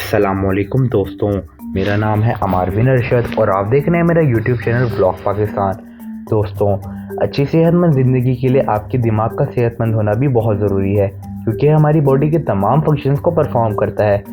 अस्सलामुअलैकुम दोस्तों, मेरा नाम है अमार बिन अरशद और आप देख रहे हैं मेरा यूट्यूब चैनल व्लॉग पाकिस्तान। दोस्तों, अच्छी सेहतमंद ज़िंदगी के लिए आपके दिमाग का सेहतमंद होना भी बहुत ज़रूरी है, क्योंकि हमारी बॉडी के तमाम फंक्शंस को परफॉर्म करता है।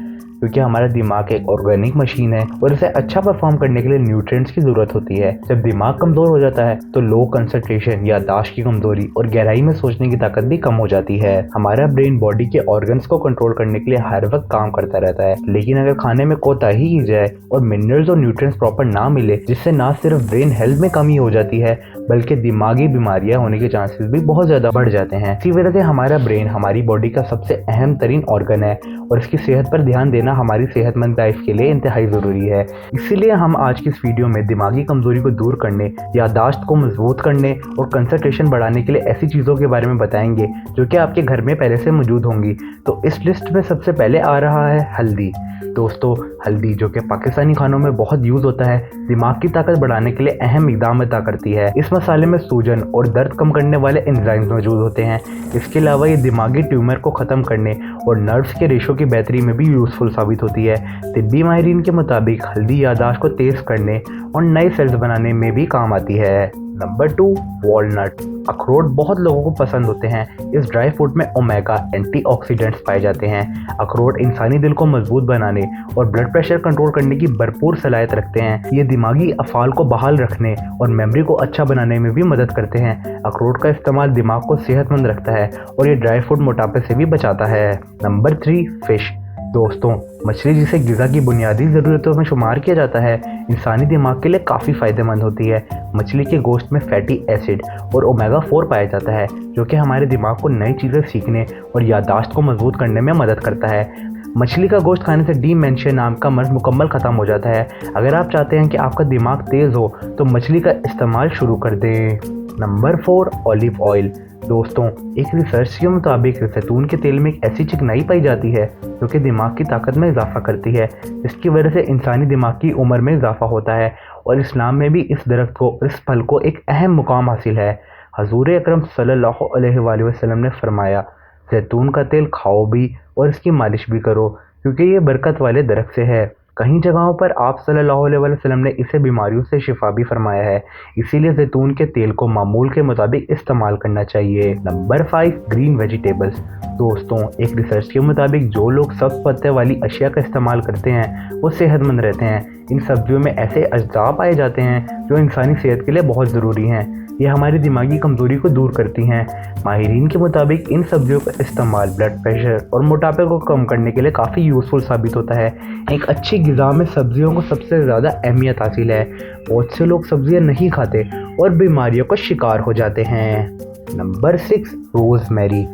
क्योंकि हमारा दिमाग एक ऑर्गेनिक मशीन है और इसे अच्छा परफॉर्म करने के लिए न्यूट्रिएंट्स की ज़रूरत होती है। जब दिमाग कमज़ोर हो जाता है तो लो कंसंट्रेशन, याददाश्त की कमज़ोरी और गहराई में सोचने की ताकत भी कम हो जाती है। हमारा ब्रेन बॉडी के ऑर्गन्स को कंट्रोल करने के लिए हर वक्त काम करता रहता है, लेकिन अगर खाने में कोताही की जाए और मिनरल्स और न्यूट्रिएंट्स प्रॉपर ना मिले, जिससे ना सिर्फ ब्रेन हेल्थ में कमी हो जाती है बल्कि दिमागी बीमारियां होने के चांसेस भी बहुत ज़्यादा बढ़ जाते हैं। इसी वजह से हमारा ब्रेन हमारी बॉडी का सबसे अहम तरीन ऑर्गन है और इसकी सेहत पर ध्यान देना हमारी सेहतमंद लाइफ के लिए इंतहाई ज़रूरी है। इसीलिए हम आज की इस वीडियो में दिमागी कमज़ोरी को दूर करने, याददाश्त को मजबूत करने और कंसंट्रेशन बढ़ाने के लिए ऐसी चीज़ों के बारे में बताएंगे जो कि आपके घर में पहले से मौजूद होंगी। तो इस लिस्ट में सबसे पहले आ रहा है हल्दी। दोस्तों, हल्दी जो कि पाकिस्तानी खानों में बहुत यूज़ होता है, दिमाग की ताकत बढ़ाने के लिए अहम इक़दाम अदा करती है। इस मसाले में सूजन और दर्द कम करने वाले एंजाइम्स मौजूद होते हैं। इसके अलावा ये दिमागी ट्यूमर को ख़त्म करने और नर्व्स के रेशो की बेहतरी में भी यूज़फुल साबित होती है। तिब्बी माहिरीन के मुताबिक हल्दी याददाश्त को तेज़ करने और नए सेल्स बनाने में भी काम आती है। Number 2, walnut. अखरोट बहुत लोगों को पसंद होते हैं। इस ड्राई फ्रूट में ओमेगा एंटीऑक्सीडेंट्स पाए जाते हैं। अखरोट इंसानी दिल को मजबूत बनाने और ब्लड प्रेशर कंट्रोल करने की भरपूर सलाहियत रखते हैं। ये दिमागी अफ़ाल को बहाल रखने और मेमोरी को अच्छा बनाने में भी मदद करते हैं। अखरोट का इस्तेमाल दिमाग को सेहतमंद रखता है और ये ड्राई फ्रूट मोटापे से भी बचाता है। Number 3, fish. दोस्तों, मछली जिसे ग़िज़ा की बुनियादी ज़रूरतों में शुमार किया जाता है, इंसानी दिमाग के लिए काफ़ी फ़ायदेमंद होती है। मछली के गोश्त में फैटी एसिड और ओमेगा 4 पाया जाता है, जो कि हमारे दिमाग को नई चीज़ें सीखने और याददाश्त को मजबूत करने में मदद करता है। मछली का गोश्त खाने से डिमेंशिया नाम का मर्ज़ मुकम्मल ख़त्म हो जाता है। अगर आप चाहते हैं कि आपका दिमाग तेज़ हो तो मछली का इस्तेमाल शुरू कर दें। Number 4, olive oil. दोस्तों, एक रिसर्च के मुताबिक जैतून के तेल में एक ऐसी चिकनाई पाई जाती है जो कि दिमाग की ताकत में इजाफा करती है। इसकी वजह से इंसानी दिमाग की उम्र में इजाफा होता है और इस्लाम में भी इस दरख्त को, इस फल को एक अहम मुकाम हासिल है। हजूर अकरम सल्लल्लाहु अलैहि वसल्लम ने फरमाया, जैतून का तेल खाओ भी और इसकी मालिश भी करो, क्योंकि ये बरकत वाले दरख्त से है। कई जगहों पर आप सल्लल्लाहु अलैहि वसल्लम ने इसे बीमारियों से शिफा भी फरमाया है। इसीलिए जैतून के तेल को मामूल के मुताबिक इस्तेमाल करना चाहिए। Number 5, green vegetables. दोस्तों, एक रिसर्च के मुताबिक जो लोग सब्ज पत्ते वाली अशिया का इस्तेमाल करते हैं वो सेहतमंद रहते हैं। इन सब्जियों में ऐसे अज्जा पाए जाते हैं जो इंसानी सेहत के लिए बहुत ज़रूरी हैं। ये हमारी दिमागी कमज़ोरी को दूर करती हैं। माहिरीन के मुताबिक इन सब्जियों का इस्तेमाल ब्लड प्रेशर और मोटापे को कम करने के लिए काफ़ी यूज़फुल साबित होता है। एक अच्छी ग़िज़ा में सब्जियों को सबसे ज़्यादा अहमियत हासिल है। बहुत से लोग सब्जियां नहीं खाते और बीमारियों का शिकार हो जाते हैं। Number 6, rosemary.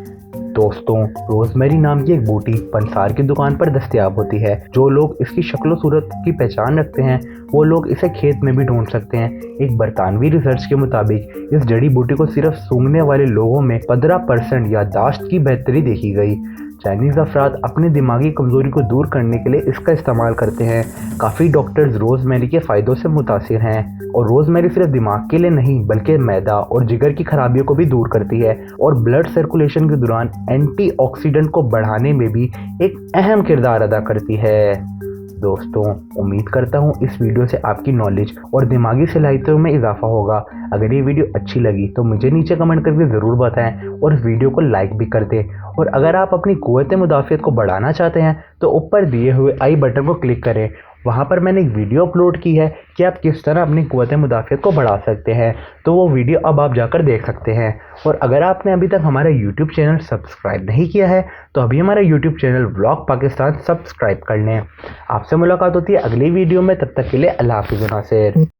दोस्तों, रोज़मेरी नाम की एक बूटी पंसार की दुकान पर दस्तयाब होती है। जो लोग इसकी शक्ल सूरत की पहचान रखते हैं वो लोग इसे खेत में भी ढूंढ सकते हैं। एक बरतानवी रिसर्च के मुताबिक इस जड़ी बूटी को सिर्फ सूंघने वाले लोगों में 15% याददाश्त की बेहतरी देखी गई। चाइनीज़ अफराद अपनी दिमागी कमज़ोरी को दूर करने के लिए इसका इस्तेमाल करते हैं। काफ़ी डॉक्टर्स रोज़मेरी के फ़ायदों से मुतासिर हैं और रोज़मेरी सिर्फ दिमाग के लिए नहीं बल्कि मैदा और जिगर की खराबियों को भी दूर करती है और ब्लड सर्कुलेशन के दौरान एंटीऑक्सीडेंट को बढ़ाने में भी एक अहम किरदार अदा करती है। दोस्तों, उम्मीद करता हूँ इस वीडियो से आपकी नॉलेज और दिमागी सलाहियतों में इजाफा होगा। अगर ये वीडियो अच्छी लगी तो मुझे नीचे कमेंट करके ज़रूर बताएं और इस वीडियो को लाइक भी कर दें। और अगर आप अपनी क़ुव्वत मुदाफ़ियत को बढ़ाना चाहते हैं तो ऊपर दिए हुए आई बटन को क्लिक करें। वहाँ पर मैंने एक वीडियो अपलोड की है कि आप किस तरह अपनी क़ुव्वत मुदाफ़ियत को बढ़ा सकते हैं, तो वो वीडियो अब आप जाकर देख सकते हैं। और अगर आपने अभी तक हमारा यूट्यूब चैनल सब्सक्राइब नहीं किया है तो अभी हमारा YouTube channel vlog Pakistan subscribe कर लें। आपसे मुलाकात होती है अगली वीडियो में, तब तक के लिए अल्लाह हाफ़िज़।